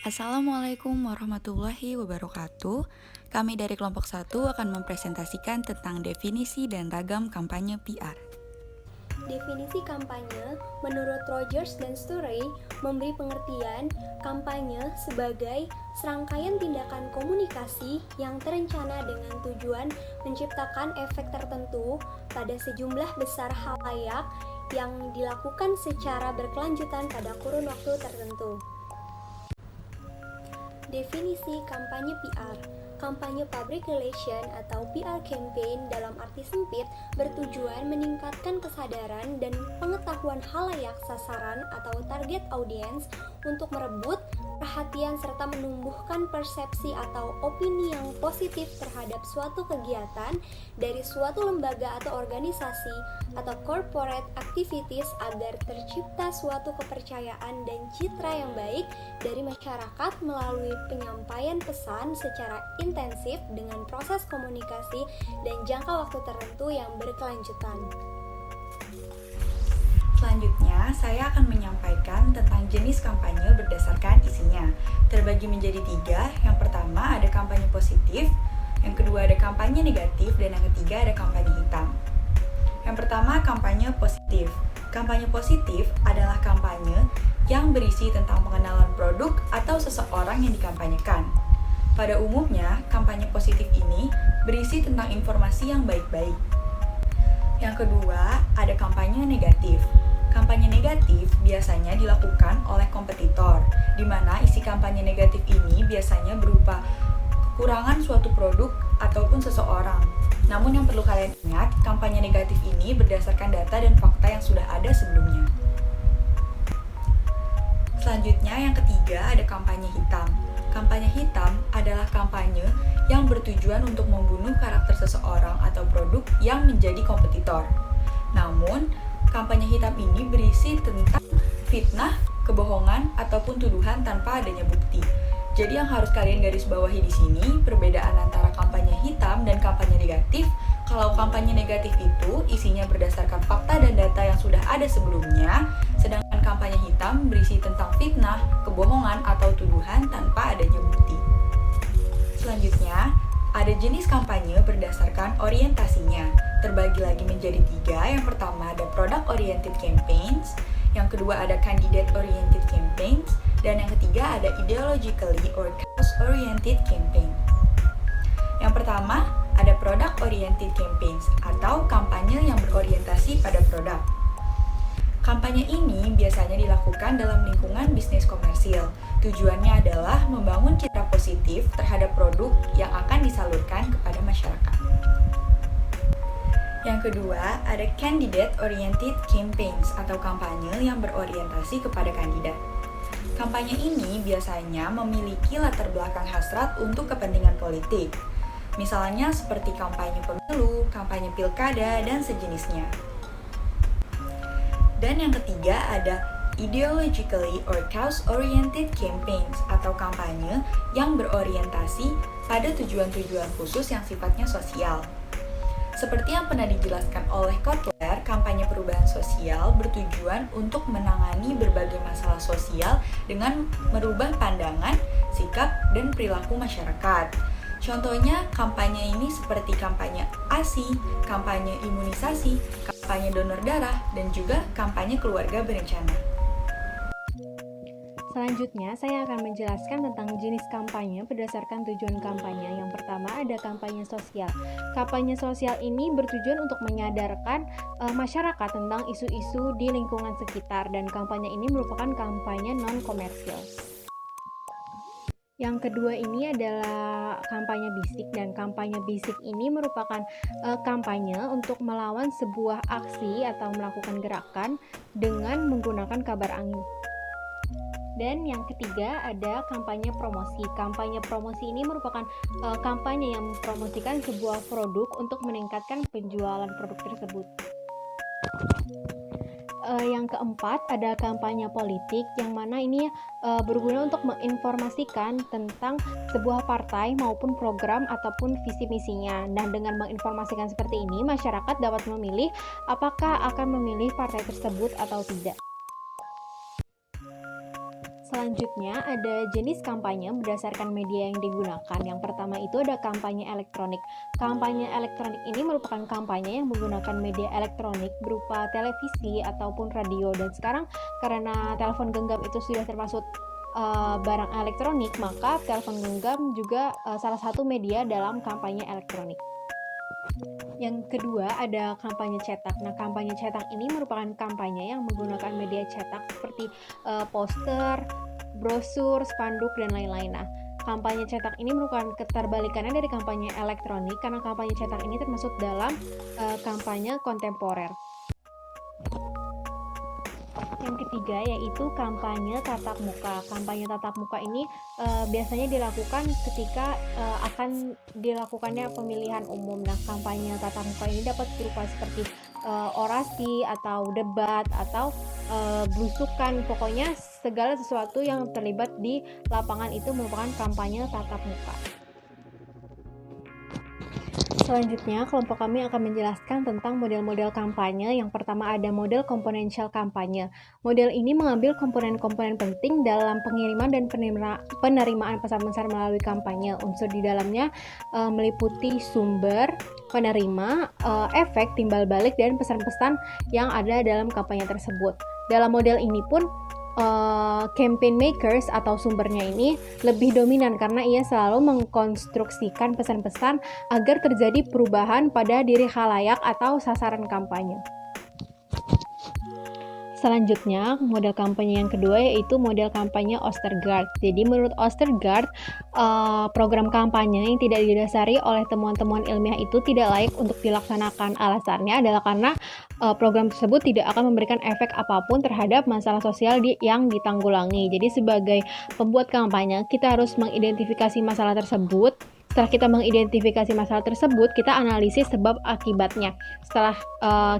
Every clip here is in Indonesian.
Assalamualaikum warahmatullahi wabarakatuh. Kami dari kelompok 1 akan mempresentasikan tentang definisi dan ragam kampanye PR. Definisi kampanye menurut Rogers dan Story memberi pengertian kampanye sebagai serangkaian tindakan komunikasi yang terencana dengan tujuan menciptakan efek tertentu pada sejumlah besar halayak yang dilakukan secara berkelanjutan pada kurun waktu tertentu. Definisi kampanye PR. Kampanye public relation atau PR campaign dalam arti sempit bertujuan meningkatkan kesadaran dan pengetahuan halayak sasaran atau target audiens untuk merebut perhatian serta menumbuhkan persepsi atau opini yang positif terhadap suatu kegiatan dari suatu lembaga atau organisasi atau corporate activities agar tercipta suatu kepercayaan dan citra yang baik dari masyarakat melalui penyampaian pesan secara intensif dengan proses komunikasi dan jangka waktu tertentu yang berkelanjutan. Selanjutnya, saya akan menyampaikan tentang jenis kampanye berdasarkan isinya. Terbagi menjadi 3. Yang pertama ada kampanye positif, yang kedua ada kampanye negatif, dan yang ketiga ada kampanye hitam. Yang pertama, kampanye positif. Kampanye positif adalah kampanye yang berisi tentang pengenalan produk atau seseorang yang dikampanyekan. Pada umumnya, kampanye positif ini berisi tentang informasi yang baik-baik. Yang kedua, ada kampanye negatif. Kampanye negatif biasanya dilakukan oleh kompetitor, di mana isi kampanye negatif ini biasanya berupa kekurangan suatu produk ataupun seseorang. Namun yang perlu kalian ingat, kampanye negatif ini berdasarkan data dan fakta yang sudah ada sebelumnya. Selanjutnya, yang ketiga ada kampanye hitam. Kampanye hitam adalah kampanye yang bertujuan untuk membunuh karakter seseorang atau produk yang menjadi kompetitor. Namun, kampanye hitam ini berisi tentang fitnah, kebohongan, ataupun tuduhan tanpa adanya bukti. Jadi yang harus kalian garis bawahi di sini, perbedaan antara kampanye hitam dan kampanye negatif. Kalau kampanye negatif itu isinya berdasarkan fakta dan data yang sudah ada sebelumnya, sedangkan kampanye hitam berisi tentang fitnah, kebohongan, atau tuduhan tanpa adanya bukti. Selanjutnya, ada jenis kampanye berdasarkan orientasinya. Terbagi lagi menjadi 3. Yang pertama ada product oriented campaigns, yang kedua ada candidate oriented campaigns, dan yang ketiga ada ideologically or cause oriented campaign. Yang pertama ada product oriented campaigns atau kampanye yang berorientasi pada produk. Kampanye ini biasanya dilakukan dalam lingkungan bisnis komersil. Tujuannya adalah membangun citra positif terhadap produk yang akan disalurkan kepada masyarakat. Yang kedua, ada candidate-oriented campaigns atau kampanye yang berorientasi kepada kandidat. Kampanye ini biasanya memiliki latar belakang hasrat untuk kepentingan politik. Misalnya seperti kampanye pemilu, kampanye pilkada, dan sejenisnya. Dan yang ketiga ada ideologically or cause-oriented campaigns atau kampanye yang berorientasi pada tujuan-tujuan khusus yang sifatnya sosial. Seperti yang pernah dijelaskan oleh Kotler, kampanye perubahan sosial bertujuan untuk menangani berbagai masalah sosial dengan merubah pandangan, sikap, dan perilaku masyarakat. Contohnya, kampanye ini seperti kampanye ASI, kampanye imunisasi, kampanye donor darah, dan juga kampanye keluarga berencana. Selanjutnya, saya akan menjelaskan tentang jenis kampanye berdasarkan tujuan kampanye. Yang pertama ada kampanye sosial. Kampanye sosial ini bertujuan untuk menyadarkan masyarakat tentang isu-isu di lingkungan sekitar, dan kampanye ini merupakan kampanye non-komersial. Yang kedua ini adalah kampanye bisik, dan kampanye bisik ini merupakan kampanye untuk melawan sebuah aksi atau melakukan gerakan dengan menggunakan kabar angin. Dan yang ketiga ada kampanye promosi. Kampanye promosi ini merupakan kampanye yang mempromosikan sebuah produk untuk meningkatkan penjualan produk tersebut. Yang keempat ada kampanye politik, yang mana ini berguna untuk menginformasikan tentang sebuah partai maupun program ataupun visi misinya. Dan dengan menginformasikan seperti ini, masyarakat dapat memilih apakah akan memilih partai tersebut atau tidak. Selanjutnya ada jenis kampanye berdasarkan media yang digunakan. Yang pertama itu ada kampanye elektronik. Kampanye elektronik ini merupakan kampanye yang menggunakan media elektronik berupa televisi ataupun radio. Dan sekarang karena telepon genggam itu sudah termasuk barang elektronik, maka telepon genggam juga salah satu media dalam kampanye elektronik. Yang kedua ada kampanye cetak. Nah, kampanye cetak ini merupakan kampanye yang menggunakan media cetak seperti poster, brosur, spanduk, dan lain-lain. Nah, kampanye cetak ini merupakan keterbalikannya dari kampanye elektronik karena kampanye cetak ini termasuk dalam kampanye kontemporer. Yang ketiga yaitu kampanye tatap muka. Kampanye tatap muka ini biasanya dilakukan ketika akan dilakukannya pemilihan umum. Nah, kampanye tatap muka ini dapat berupa seperti orasi atau debat atau belusukan. Pokoknya segala sesuatu yang terlibat di lapangan itu merupakan kampanye tatap muka. Selanjutnya, kelompok kami akan menjelaskan tentang model-model kampanye. Yang pertama ada model komponensial kampanye. Model ini mengambil komponen-komponen penting dalam pengiriman dan penerimaan pesan-pesan melalui kampanye. Unsur di dalamnya meliputi sumber, penerima, efek, timbal balik, dan pesan-pesan yang ada dalam kampanye tersebut. Dalam model ini pun campaign makers atau sumbernya ini lebih dominan karena ia selalu mengkonstruksikan pesan-pesan agar terjadi perubahan pada diri khalayak atau sasaran kampanye. Selanjutnya, model kampanye yang kedua yaitu model kampanye Ostergaard. Jadi menurut Ostergaard, program kampanye yang tidak didasari oleh temuan-temuan ilmiah itu tidak layak untuk dilaksanakan. Alasannya adalah karena program tersebut tidak akan memberikan efek apapun terhadap masalah sosial yang ditanggulangi. Jadi sebagai pembuat kampanye, kita harus mengidentifikasi masalah tersebut. Setelah kita mengidentifikasi masalah tersebut, kita analisis sebab akibatnya. Setelah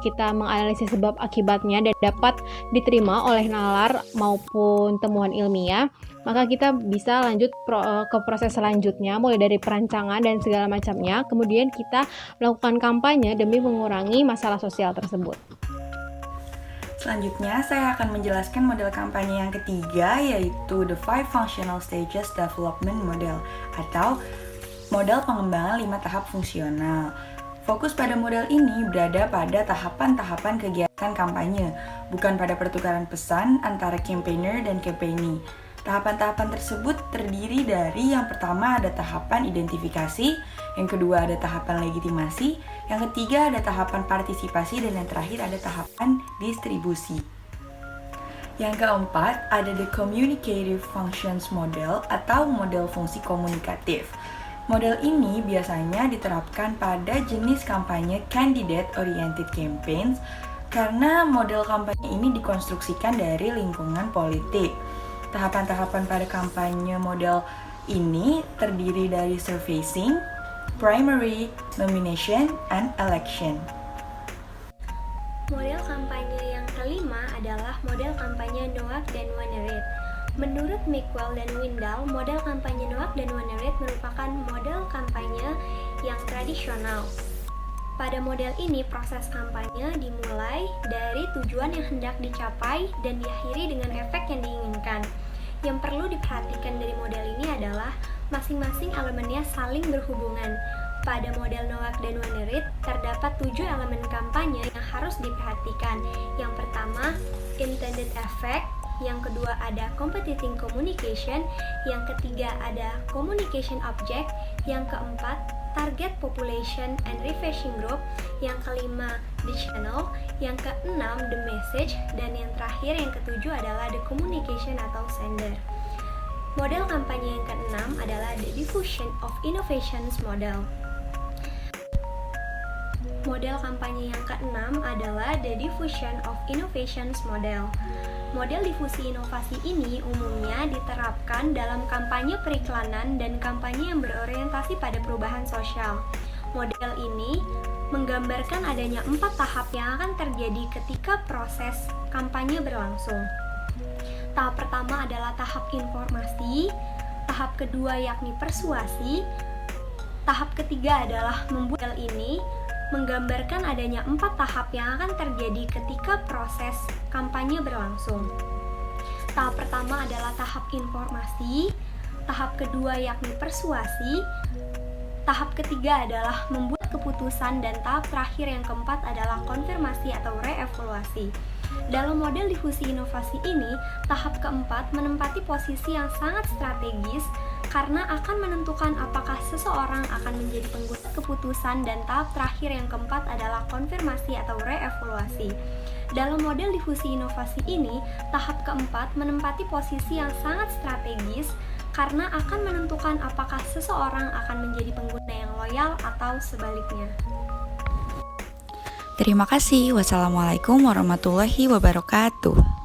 kita menganalisis sebab akibatnya dan dapat diterima oleh nalar maupun temuan ilmiah, maka kita bisa lanjut ke proses selanjutnya, mulai dari perancangan dan segala macamnya. Kemudian kita melakukan kampanye demi mengurangi masalah sosial tersebut. Selanjutnya, saya akan menjelaskan model kampanye yang ketiga, yaitu The 5 Functional Stages Development Model atau model pengembangan 5 tahap fungsional. Fokus pada model ini berada pada tahapan-tahapan kegiatan kampanye, bukan pada pertukaran pesan antara campaigner dan campaignee. Tahapan-tahapan tersebut terdiri dari yang pertama ada tahapan identifikasi, yang kedua ada tahapan legitimasi, yang ketiga ada tahapan partisipasi, dan yang terakhir ada tahapan distribusi. Yang keempat ada the Communicative Functions Model atau model fungsi komunikatif. Model ini biasanya diterapkan pada jenis kampanye candidate-oriented campaigns karena model kampanye ini dikonstruksikan dari lingkungan politik. Tahapan-tahapan pada kampanye model ini terdiri dari surfacing, primary, nomination, and election. Model kampanye yang kelima adalah model kampanye Noack dan Wannerith. Menurut Mickwell dan Windal, model kampanye Noack dan Wannerith merupakan model kampanye yang tradisional. Pada model ini, proses kampanye dimulai dari tujuan yang hendak dicapai dan diakhiri dengan efek yang diinginkan. Yang perlu diperhatikan dari model ini adalah masing-masing elemennya saling berhubungan. Pada model Noack dan Wannerith, terdapat 7 elemen kampanye yang harus diperhatikan. Yang pertama, intended effect. Yang kedua ada competing communication, yang ketiga ada communication object, yang keempat target population and refreshing group, yang kelima the channel, yang keenam the message, dan yang terakhir yang ketujuh adalah the communication atau sender. Model kampanye yang keenam adalah the diffusion of innovations model. Model kampanye yang keenam adalah the diffusion of innovations model. Model difusi inovasi ini umumnya diterapkan dalam kampanye periklanan dan kampanye yang berorientasi pada perubahan sosial. Model ini menggambarkan adanya 4 tahap yang akan terjadi ketika proses kampanye berlangsung. Tahap pertama adalah tahap informasi, tahap kedua yakni persuasi, tahap ketiga adalah membuat model ini menggambarkan adanya 4 tahap yang akan terjadi ketika proses kampanye berlangsung. Tahap pertama adalah tahap informasi, tahap kedua yakni persuasi, tahap ketiga adalah membuat keputusan, dan tahap terakhir yang keempat adalah konfirmasi atau reevaluasi. Dalam model difusi inovasi ini, tahap keempat menempati posisi yang sangat strategis karena akan menentukan apakah seseorang akan menjadi pengguna keputusan, dan tahap terakhir yang keempat adalah konfirmasi atau reevaluasi. Dalam model difusi inovasi ini, tahap keempat menempati posisi yang sangat strategis karena akan menentukan apakah seseorang akan menjadi pengguna yang loyal atau sebaliknya. Terima kasih. Wassalamualaikum warahmatullahi wabarakatuh.